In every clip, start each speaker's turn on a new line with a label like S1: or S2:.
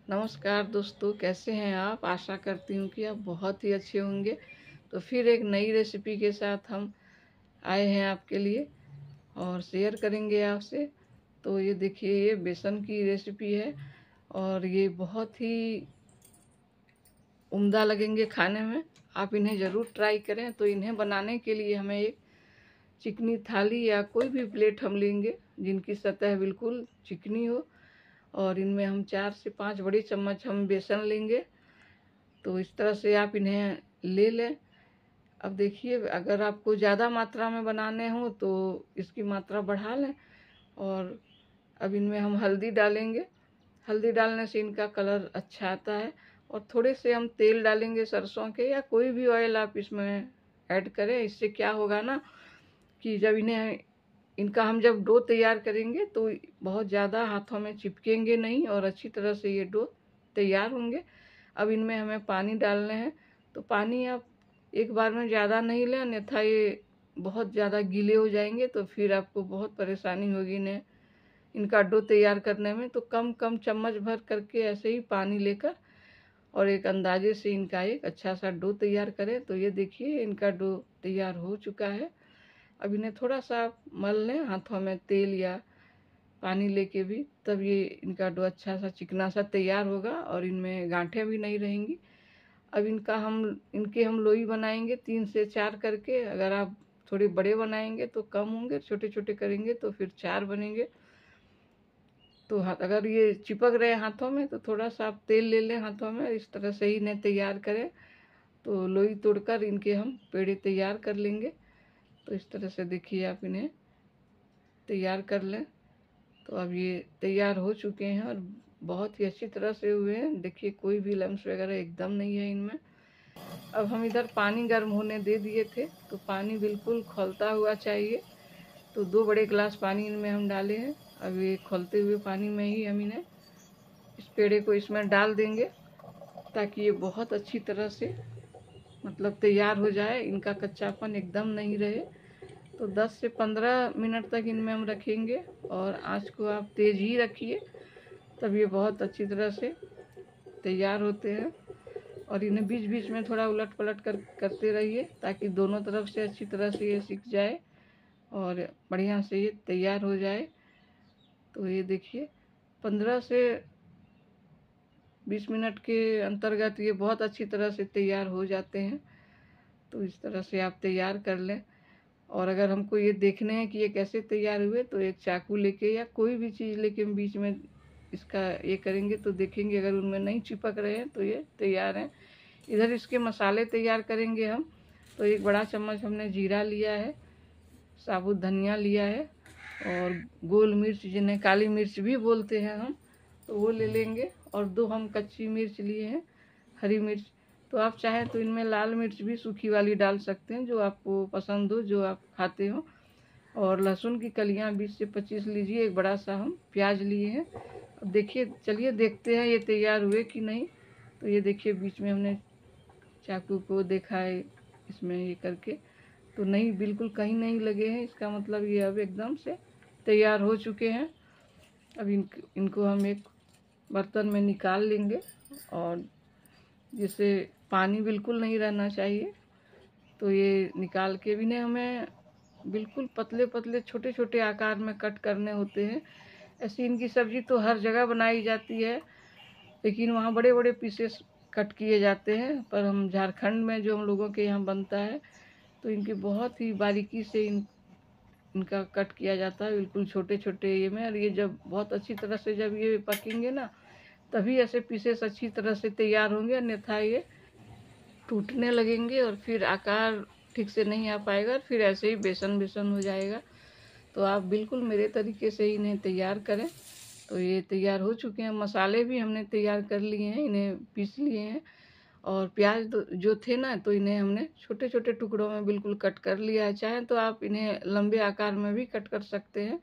S1: नमस्कार दोस्तों, कैसे हैं आप? आशा करती हूँ कि आप बहुत ही अच्छे होंगे। तो फिर एक नई रेसिपी के साथ हम आए हैं आपके लिए और शेयर करेंगे आपसे। तो ये देखिए, ये बेसन की रेसिपी है और ये बहुत ही उम्दा लगेंगे खाने में। आप इन्हें ज़रूर ट्राई करें। तो इन्हें बनाने के लिए हमें एक चिकनी थाली या कोई भी प्लेट हम लेंगे जिनकी सतह बिल्कुल चिकनी हो, और इनमें हम 4 से 5 बड़ी चम्मच हम बेसन लेंगे। तो इस तरह से आप इन्हें ले लें। अब देखिए, अगर आपको ज़्यादा मात्रा में बनाने हों तो इसकी मात्रा बढ़ा लें। और अब इनमें हम हल्दी डालेंगे। हल्दी डालने से इनका कलर अच्छा आता है। और थोड़े से हम तेल डालेंगे सरसों के, या कोई भी ऑयल आप इसमें ऐड करें। इससे क्या होगा ना कि जब इनका हम जब डो तैयार करेंगे तो बहुत ज़्यादा हाथों में चिपकेंगे नहीं और अच्छी तरह से ये डो तैयार होंगे। अब इनमें हमें पानी डालने हैं। तो पानी आप एक बार में ज़्यादा नहीं लें, अन्यथा ये बहुत ज़्यादा गीले हो जाएंगे तो फिर आपको बहुत परेशानी होगी इन्हें इनका डो तैयार करने में। तो कम कम चम्मच भर करके ऐसे ही पानी लेकर और एक अंदाजे से इनका एक अच्छा सा डो तैयार करें। तो ये देखिए, इनका डो तैयार हो चुका है। अब इन्हें थोड़ा सा मल लें हाथों में तेल या पानी लेके भी, तब ये इनका डो अच्छा सा चिकना सा तैयार होगा और इनमें गांठें भी नहीं रहेंगी। अब इनके हम लोई बनाएंगे 3 से 4 करके। अगर आप थोड़े बड़े बनाएंगे तो कम होंगे, छोटे छोटे करेंगे तो फिर 4 बनेंगे। तो अगर ये चिपक रहे हाथों में तो थोड़ा सा आप तेल ले लें हाथों में, इस तरह से ही इन्हें तैयार करें। तो लोई तोड़कर इनके हम पेड़े तैयार कर लेंगे। तो इस तरह से देखिए, आप इन्हें तैयार कर लें। तो अब ये तैयार हो चुके हैं और बहुत ही अच्छी तरह से हुए हैं। देखिए, कोई भी लम्स वगैरह एकदम नहीं है इनमें। अब हम इधर पानी गर्म होने दे दिए थे, तो पानी बिल्कुल खौलता हुआ चाहिए। तो 2 बड़े गिलास पानी इनमें हम डाले हैं। अब ये खौलते हुए पानी में ही हम इन्हें इस पेड़े को इसमें डाल देंगे, ताकि ये बहुत अच्छी तरह से मतलब तैयार हो जाए, इनका कच्चापन एकदम नहीं रहे। तो 10 से 15 मिनट तक इनमें हम रखेंगे और आँच को आप तेज़ ही रखिए, तब ये बहुत अच्छी तरह से तैयार होते हैं। और इन्हें बीच बीच में थोड़ा उलट पलट करते रहिए, ताकि दोनों तरफ से अच्छी तरह से ये सिक जाए और बढ़िया से ये तैयार हो जाए। तो ये देखिए, 15 से 20 मिनट के अंतर्गत ये बहुत अच्छी तरह से तैयार हो जाते हैं। तो इस तरह से आप तैयार कर लें। और अगर हमको ये देखने हैं कि ये कैसे तैयार हुए, तो एक चाकू लेके या कोई भी चीज़ लेके हम बीच में इसका ये करेंगे तो देखेंगे, अगर उनमें नहीं चिपक रहे हैं तो ये तैयार हैं। इधर इसके मसाले तैयार करेंगे हम। तो एक बड़ा चम्मच हमने जीरा लिया है, साबुत धनिया लिया है, और गोल मिर्च जिन्हें काली मिर्च भी बोलते हैं हम, तो वो ले लेंगे। और 2 हम कच्ची मिर्च लिए हैं, हरी मिर्च। तो आप चाहें तो इनमें लाल मिर्च भी सूखी वाली डाल सकते हैं, जो आपको पसंद हो, जो आप खाते हो। और लहसुन की कलियां 20 से 25 लीजिए। एक बड़ा सा हम प्याज लिए हैं। अब देखिए, चलिए देखते हैं ये तैयार हुए कि नहीं। तो ये देखिए, बीच में हमने चाकू को देखा है इसमें ये करके, तो नहीं, बिल्कुल कहीं नहीं लगे हैं। इसका मतलब ये अब एकदम से तैयार हो चुके हैं। अब इनको हम एक बर्तन में निकाल लेंगे, और जिससे पानी बिल्कुल नहीं रहना चाहिए। तो ये निकाल के भी, ने हमें बिल्कुल पतले पतले छोटे छोटे आकार में कट करने होते हैं। ऐसी इनकी सब्ज़ी तो हर जगह बनाई जाती है, लेकिन वहाँ बड़े बड़े पीसेस कट किए जाते हैं। पर हम झारखंड में जो हम लोगों के यहाँ बनता है, तो इनकी बहुत ही बारीकी से इनका कट किया जाता है, बिल्कुल छोटे छोटे ये में। और ये जब बहुत अच्छी तरह से जब ये पकेंगे ना, तभी ऐसे पीसेस अच्छी तरह से तैयार होंगे, अन्यथा ये टूटने लगेंगे और फिर आकार ठीक से नहीं आ पाएगा, और फिर ऐसे ही बेसन बेसन हो जाएगा। तो आप बिल्कुल मेरे तरीके से ही इन्हें तैयार करें। तो ये तैयार हो चुके हैं। मसाले भी हमने तैयार कर लिए हैं, इन्हें पीस लिए हैं। और प्याज जो थे ना, तो इन्हें हमने छोटे छोटे टुकड़ों में बिल्कुल कट कर लिया है। चाहे तो आप इन्हें लंबे आकार में भी कट कर सकते हैं,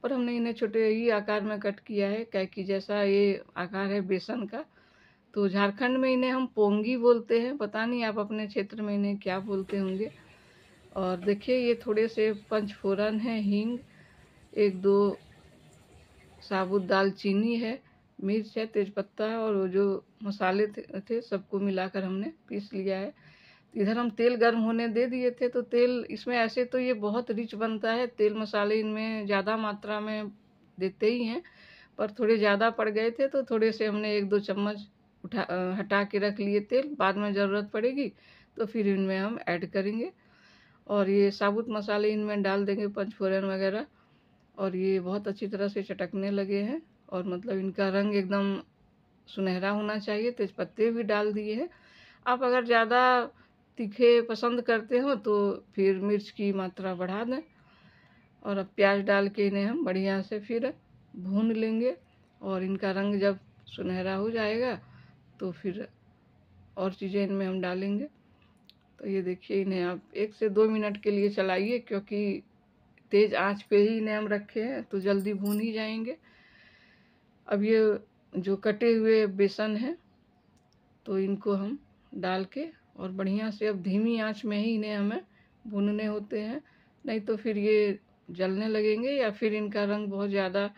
S1: पर हमने इन्हें छोटे ही आकार में कट किया है, क्या कि जैसा ये आकार है बेसन का। तो झारखंड में इन्हें हम पोंगी बोलते हैं, पता नहीं आप अपने क्षेत्र में इन्हें क्या बोलते होंगे। और देखिए, ये थोड़े से पंचफोरन है, हींग, 1-2 साबुत दालचीनी है, मिर्च है, तेज़पत्ता है और वो जो मसाले थे सबको मिलाकर हमने पीस लिया है। इधर हम तेल गर्म होने दे दिए थे, तो तेल इसमें ऐसे तो ये बहुत रिच बनता है, तेल मसाले इनमें ज़्यादा मात्रा में देते ही हैं, पर थोड़े ज़्यादा पड़ गए थे तो थोड़े से हमने 1-2 चम्मच हटा के रख लिए तेल, बाद में ज़रूरत पड़ेगी तो फिर इनमें हम ऐड करेंगे। और ये साबुत मसाले इनमें डाल देंगे, पंचफोरन वगैरह, और ये बहुत अच्छी तरह से चटकने लगे हैं और मतलब इनका रंग एकदम सुनहरा होना चाहिए। तेज़पत्ते भी डाल दिए हैं। आप अगर ज़्यादा तीखे पसंद करते हो तो फिर मिर्च की मात्रा बढ़ा दें। और अब प्याज डाल के इन्हें हम बढ़िया से फिर भून लेंगे और इनका रंग जब सुनहरा हो जाएगा तो फिर और चीज़ें इनमें हम डालेंगे। तो ये देखिए, इन्हें आप 1 से 2 मिनट के लिए चलाइए, क्योंकि तेज़ आंच पे ही इन्हें हम रखे हैं तो जल्दी भून ही जाएंगे। अब ये जो कटे हुए बेसन है तो इनको हम डाल के और बढ़िया से अब धीमी आंच में ही इन्हें हमें भूनने होते हैं, नहीं तो फिर ये जलने लगेंगे या फिर इनका रंग बहुत ज़्यादा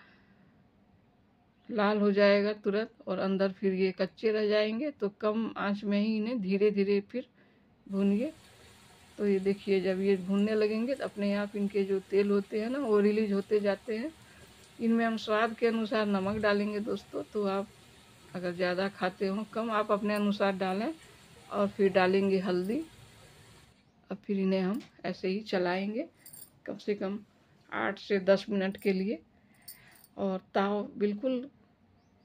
S1: लाल हो जाएगा तुरंत और अंदर फिर ये कच्चे रह जाएंगे। तो कम आंच में ही इन्हें धीरे धीरे फिर भूनिए। तो ये देखिए, जब ये भूनने लगेंगे तो अपने आप इनके जो तेल होते हैं ना वो रिलीज होते जाते हैं। इनमें हम स्वाद के अनुसार नमक डालेंगे दोस्तों, तो आप अगर ज़्यादा खाते हो कम आप अपने अनुसार डालें। और फिर डालेंगे हल्दी। अब फिर इन्हें हम ऐसे ही चलाएंगे कम से कम 8 से 10 मिनट के लिए। और ताव बिल्कुल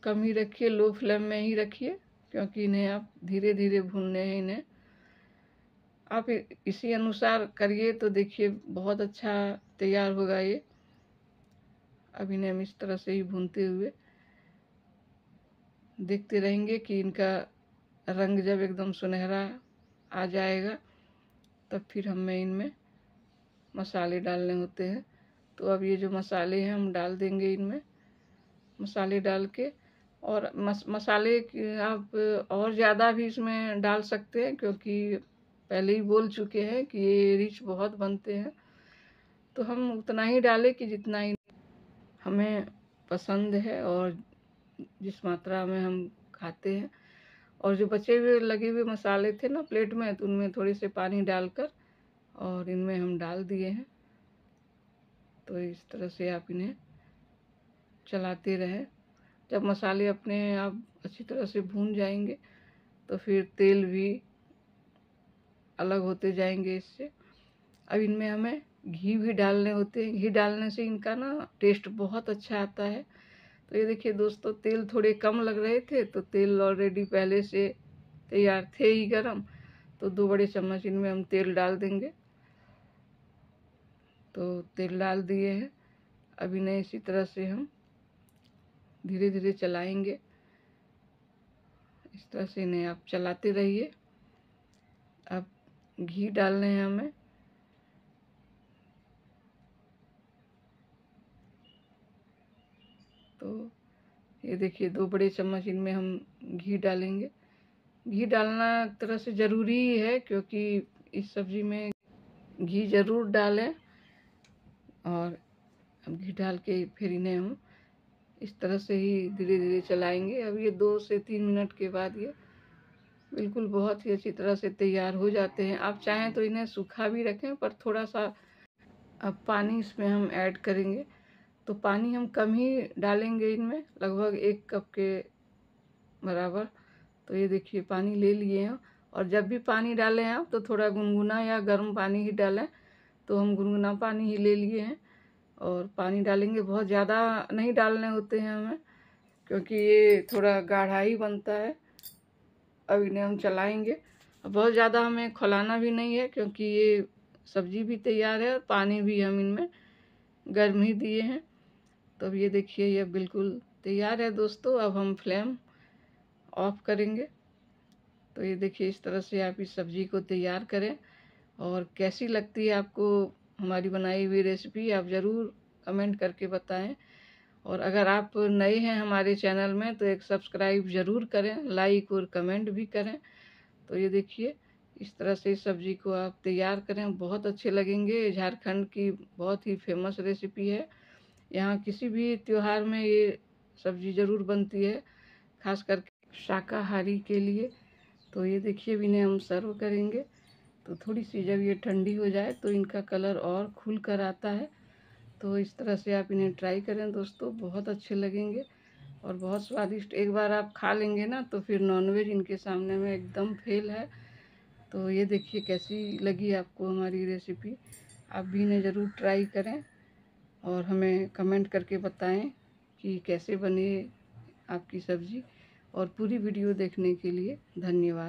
S1: कम ही रखिए, लो फ्लेम में ही रखिए, क्योंकि इन्हें आप धीरे धीरे भूनने हैं। इन्हें आप इसी अनुसार करिए तो देखिए बहुत अच्छा तैयार होगा ये। अब इन्हें हम इस तरह से ही भूनते हुए देखते रहेंगे कि इनका रंग जब एकदम सुनहरा आ जाएगा तब फिर हमें इनमें मसाले डालने होते हैं। तो अब ये जो मसाले हैं हम डाल देंगे इनमें। मसाले डाल के और मसाले आप और ज़्यादा भी इसमें डाल सकते हैं, क्योंकि पहले ही बोल चुके हैं कि ये रिच बहुत बनते हैं। तो हम उतना ही डालें कि जितना ही हमें पसंद है और जिस मात्रा में हम खाते हैं। और जो बचे हुए लगे हुए मसाले थे ना प्लेट में, तो उनमें थोड़े से पानी डालकर और इनमें हम डाल दिए हैं। तो इस तरह से आप इन्हें चलाते रहें। जब मसाले अपने आप अच्छी तरह से भून जाएंगे तो फिर तेल भी अलग होते जाएंगे इससे। अब इनमें हमें घी भी डालने होते हैं। घी डालने से इनका ना टेस्ट बहुत अच्छा आता है। तो ये देखिए दोस्तों, तेल थोड़े कम लग रहे थे तो तेल ऑलरेडी पहले से तैयार थे ही गरम, तो 2 बड़े चम्मच इनमें हम तेल डाल देंगे। तो तेल डाल दिए हैं। अब इन्हें इसी तरह से हम धीरे धीरे चलाएंगे। इस तरह से इन्हें आप चलाते रहिए। अब घी डालने हैं हमें। तो ये देखिए 2 बड़े चम्मच इनमें हम घी डालेंगे। घी डालना एक तरह से ज़रूरी ही है, क्योंकि इस सब्ज़ी में घी ज़रूर डालें। और अब घी डाल के फिर इन्हें हम इस तरह से ही धीरे धीरे चलाएंगे। अब ये 2 से 3 मिनट के बाद ये बिल्कुल बहुत ही अच्छी तरह से तैयार हो जाते हैं। आप चाहें तो इन्हें सूखा भी रखें, पर थोड़ा सा अब पानी इसमें हम ऐड करेंगे। तो पानी हम कम ही डालेंगे इनमें, लगभग 1 कप के बराबर। तो ये देखिए पानी ले लिए हैं। और जब भी पानी डालें आप तो थोड़ा गुनगुना या गर्म पानी ही डालें। तो हम गुनगुना पानी ही ले लिए हैं। और पानी डालेंगे, बहुत ज़्यादा नहीं डालने होते हैं हमें, क्योंकि ये थोड़ा गाढ़ा ही बनता है। अब इन्हें हम चलाएंगे। बहुत ज़्यादा हमें खौलाना भी नहीं है, क्योंकि ये सब्ज़ी भी तैयार है और पानी भी हम इनमें गर्म ही दिए हैं। तो अब ये देखिए ये बिल्कुल तैयार है दोस्तों। अब हम फ्लेम ऑफ करेंगे। तो ये देखिए इस तरह से आप इस सब्ज़ी को तैयार करें। और कैसी लगती है आपको हमारी बनाई हुई रेसिपी, आप ज़रूर कमेंट करके बताएं। और अगर आप नए हैं हमारे चैनल में तो एक सब्सक्राइब ज़रूर करें, लाइक और कमेंट भी करें। तो ये देखिए इस तरह से इस सब्ज़ी को आप तैयार करें, बहुत अच्छे लगेंगे। झारखंड की बहुत ही फेमस रेसिपी है। यहाँ किसी भी त्योहार में ये सब्ज़ी ज़रूर बनती है, खास करके शाकाहारी के लिए। तो ये देखिए अब इन्हें हम सर्व करेंगे। तो थोड़ी सी जब ये ठंडी हो जाए तो इनका कलर और खुल कर आता है। तो इस तरह से आप इन्हें ट्राई करें दोस्तों, बहुत अच्छे लगेंगे और बहुत स्वादिष्ट। एक बार आप खा लेंगे ना तो फिर नॉनवेज इनके सामने में एकदम फेल है। तो ये देखिए कैसी लगी आपको हमारी रेसिपी। आप भी इन्हें ज़रूर ट्राई करें और हमें कमेंट करके बताएं कि कैसे बनी आपकी सब्ज़ी। और पूरी वीडियो देखने के लिए धन्यवाद।